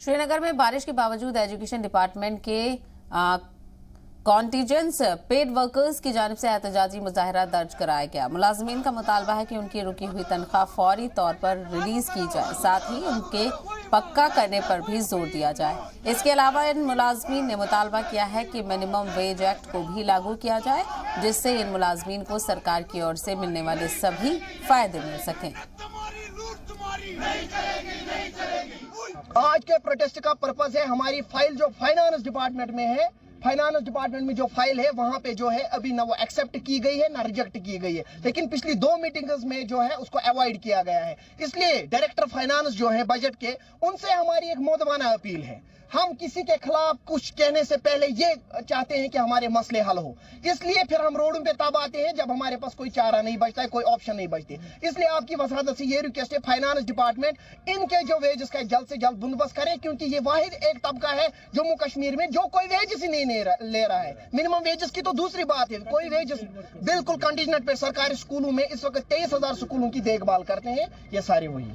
श्रीनगर में बारिश के बावजूद एजुकेशन डिपार्टमेंट के कॉन्टीजेंट्स पेड वर्कर्स की जानिब से एहतजाजी मुजाहरा दर्ज कराया गया। मुलाजमीन का मुतालबा है कि उनकी रुकी हुई तनख्वाह फौरी तौर पर रिलीज की जाए, साथ ही उनके पक्का करने पर भी जोर दिया जाए। इसके अलावा इन मुलाजमीन ने मुतालबा किया है कि मिनिमम वेज एक्ट को भी लागू किया जाए, जिससे इन मुलाजमीन को सरकार की ओर से मिलने वाले सभी फायदे मिल सकें। आज के प्रोटेस्ट का पर्पस है हमारी फाइल जो फाइनेंस डिपार्टमेंट में है, फाइनेंस डिपार्टमेंट में जो फाइल है वहां पे जो है अभी ना वो एक्सेप्ट की गई है ना रिजेक्ट की गई है, लेकिन पिछली 2 मीटिंग्स में जो है उसको अवॉइड किया गया है। इसलिए डायरेक्टर फाइनेंस जो है बजट के, उनसे हमारी एक मोदवाना अपील है। हम किसी के खिलाफ कुछ कहने से पहले ये चाहते हैं कि हमारे मसले हल हो, इसलिए फिर हम रोडों पे तब आते हैं जब हमारे पास कोई चारा नहीं बचता है, कोई ऑप्शन नहीं बचते। इसलिए आपकी वसादत से ये रिक्वेस्ट है, फाइनेंस डिपार्टमेंट इनके जो वेजेस का जल्द से जल्द बंदोबस्त करे, क्योंकि ये वाहिद एक तबका है जम्मू कश्मीर में जो कोई वेजेस ही नहीं ले रहा है। मिनिमम वेजेस की तो दूसरी बात है, कोई वेजेस बिल्कुल कंडीशनल पे सरकारी स्कूलों में इस वक्त 23,000 स्कूलों की देखभाल करते हैं, ये सारे वही है।